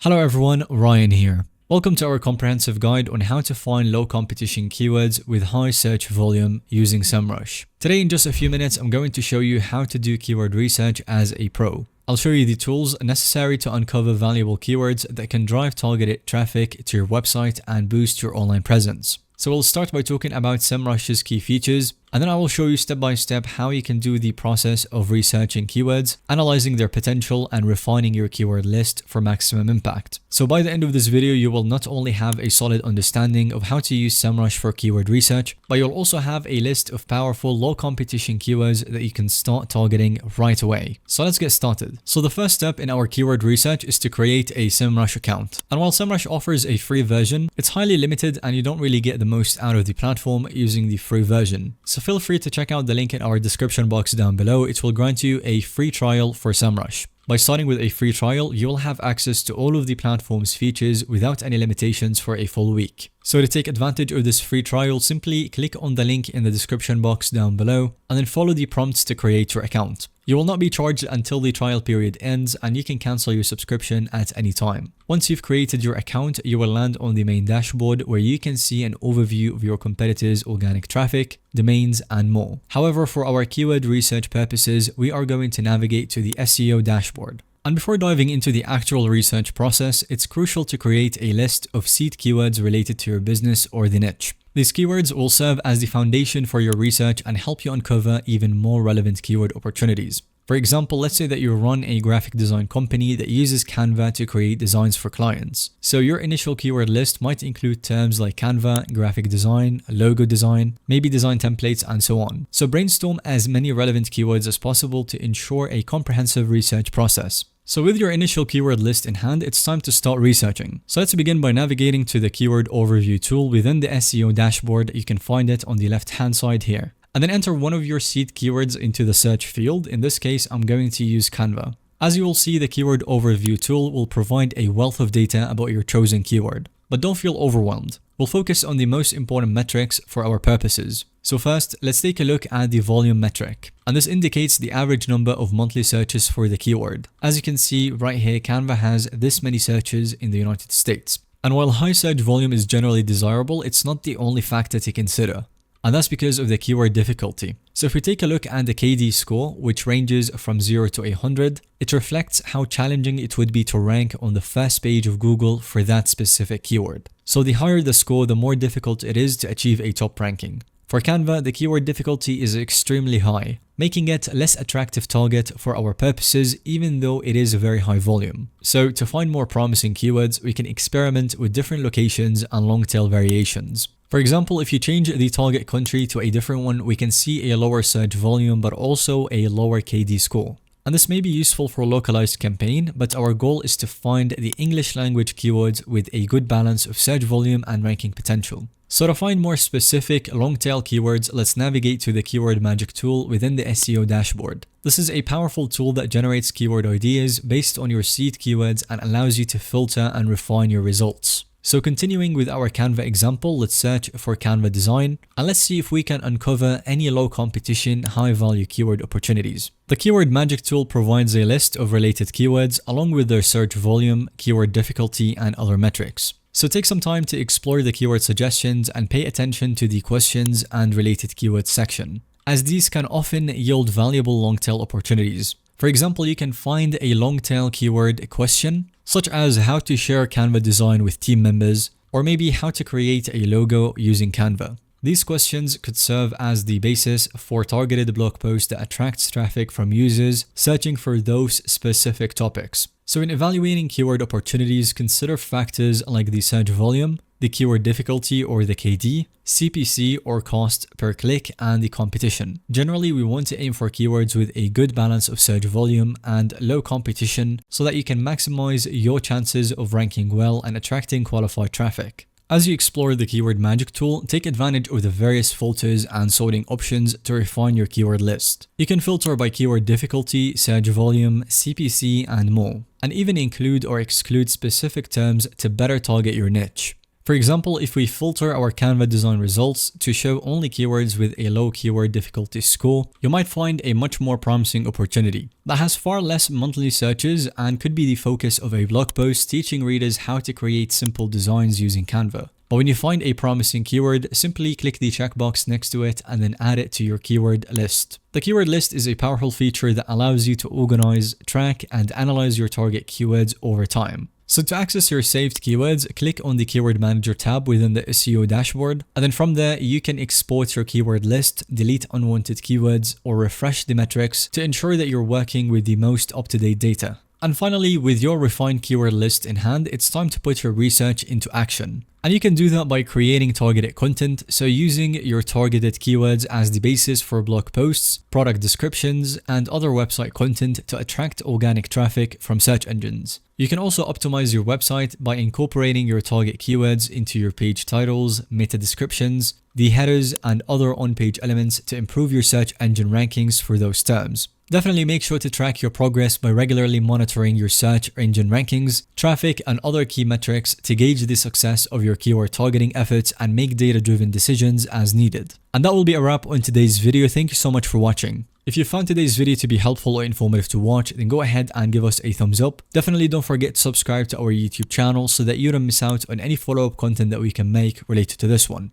Hello everyone, Ryan here. Welcome to our comprehensive guide on how to find low competition keywords with high search volume using Semrush. Today in just a few minutes, I'm going to show you how to do keyword research as a pro. I'll show you the tools necessary to uncover valuable keywords that can drive targeted traffic to your website and boost your online presence. So we'll start by talking about Semrush's key features, and then I will show you step by step how you can do the process of researching keywords, analyzing their potential, and refining your keyword list for maximum impact. So by the end of this video, you will not only have a solid understanding of how to use Semrush for keyword research, but you'll also have a list of powerful low competition keywords that you can start targeting right away. So let's get started. So the first step in our keyword research is to create a Semrush account. And while Semrush offers a free version, it's highly limited and you don't really get the most out of the platform using the free version. So feel free to check out the link in our description box down below. It will grant you a free trial for Semrush. By starting with a free trial, you will have access to all of the platform's features without any limitations for a full week. So to take advantage of this free trial, simply click on the link in the description box down below and then follow the prompts to create your account. You will not be charged until the trial period ends, and you can cancel your subscription at any time. Once you've created your account, you will land on the main dashboard where you can see an overview of your competitors' organic traffic, domains, and more. However, for our keyword research purposes, we are going to navigate to the SEO dashboard. And before diving into the actual research process, it's crucial to create a list of seed keywords related to your business or the niche. These keywords will serve as the foundation for your research and help you uncover even more relevant keyword opportunities. For example, let's say that you run a graphic design company that uses Canva to create designs for clients. So your initial keyword list might include terms like Canva, graphic design, logo design, maybe design templates, and so on. So brainstorm as many relevant keywords as possible to ensure a comprehensive research process. So with your initial keyword list in hand, it's time to start researching. So let's begin by navigating to the keyword overview tool within the SEO dashboard. You can find it on the left hand side here. And then enter one of your seed keywords into the search field. In this case, I'm going to use Canva. As you will see, the keyword overview tool will provide a wealth of data about your chosen keyword. But don't feel overwhelmed. We'll focus on the most important metrics for our purposes. So first, let's take a look at the volume metric. And this indicates the average number of monthly searches for the keyword. As you can see right here, Canva has this many searches in the United States. And while high search volume is generally desirable, it's not the only factor to consider. And that's because of the keyword difficulty. So if we take a look at the KD score, which ranges from 0 to 100, it reflects how challenging it would be to rank on the first page of Google for that specific keyword. So the higher the score, the more difficult it is to achieve a top ranking. For Canva, the keyword difficulty is extremely high, making it a less attractive target for our purposes even though it is a very high volume. So to find more promising keywords, we can experiment with different locations and long tail variations. For example, if you change the target country to a different one, we can see a lower search volume but also a lower KD score. And this may be useful for a localized campaign, but our goal is to find the English language keywords with a good balance of search volume and ranking potential. So to find more specific long tail keywords, let's navigate to the keyword magic tool within the SEO dashboard. This is a powerful tool that generates keyword ideas based on your seed keywords and allows you to filter and refine your results. So continuing with our Canva example, let's search for Canva design and let's see if we can uncover any low competition, high value keyword opportunities. The keyword magic tool provides a list of related keywords along with their search volume, keyword difficulty, and other metrics. So take some time to explore the keyword suggestions and pay attention to the questions and related keywords section, as these can often yield valuable long tail opportunities. For example, you can find a long tail keyword question, such as how to share Canva design with team members, or maybe how to create a logo using Canva. These questions could serve as the basis for targeted blog posts that attracts traffic from users searching for those specific topics. So in evaluating keyword opportunities, consider factors like the search volume, the keyword difficulty or the KD, CPC or cost per click, and the competition. Generally, we want to aim for keywords with a good balance of search volume and low competition so that you can maximize your chances of ranking well and attracting qualified traffic. As you explore the keyword magic tool, take advantage of the various filters and sorting options to refine your keyword list. You can filter by keyword difficulty, search volume, CPC, and more, and even include or exclude specific terms to better target your niche. For example, if we filter our Canva design results to show only keywords with a low keyword difficulty score, you might find a much more promising opportunity that has far less monthly searches and could be the focus of a blog post teaching readers how to create simple designs using Canva. But when you find a promising keyword, simply click the checkbox next to it and then add it to your keyword list. The keyword list is a powerful feature that allows you to organize, track, and analyze your target keywords over time. So to access your saved keywords, click on the Keyword Manager tab within the SEO dashboard, and then from there you can export your keyword list, delete unwanted keywords, or refresh the metrics to ensure that you're working with the most up-to-date data. And finally, with your refined keyword list in hand, it's time to put your research into action. And you can do that by creating targeted content, so using your targeted keywords as the basis for blog posts, product descriptions, and other website content to attract organic traffic from search engines. You can also optimize your website by incorporating your target keywords into your page titles, meta descriptions, the headers, and other on-page elements to improve your search engine rankings for those terms. Definitely make sure to track your progress by regularly monitoring your search engine rankings, traffic, and other key metrics to gauge the success of your keyword targeting efforts and make data-driven decisions as needed. And that will be a wrap on today's video. Thank you so much for watching. If you found today's video to be helpful or informative to watch, then go ahead and give us a thumbs up. Definitely don't forget to subscribe to our YouTube channel so that you don't miss out on any follow-up content that we can make related to this one.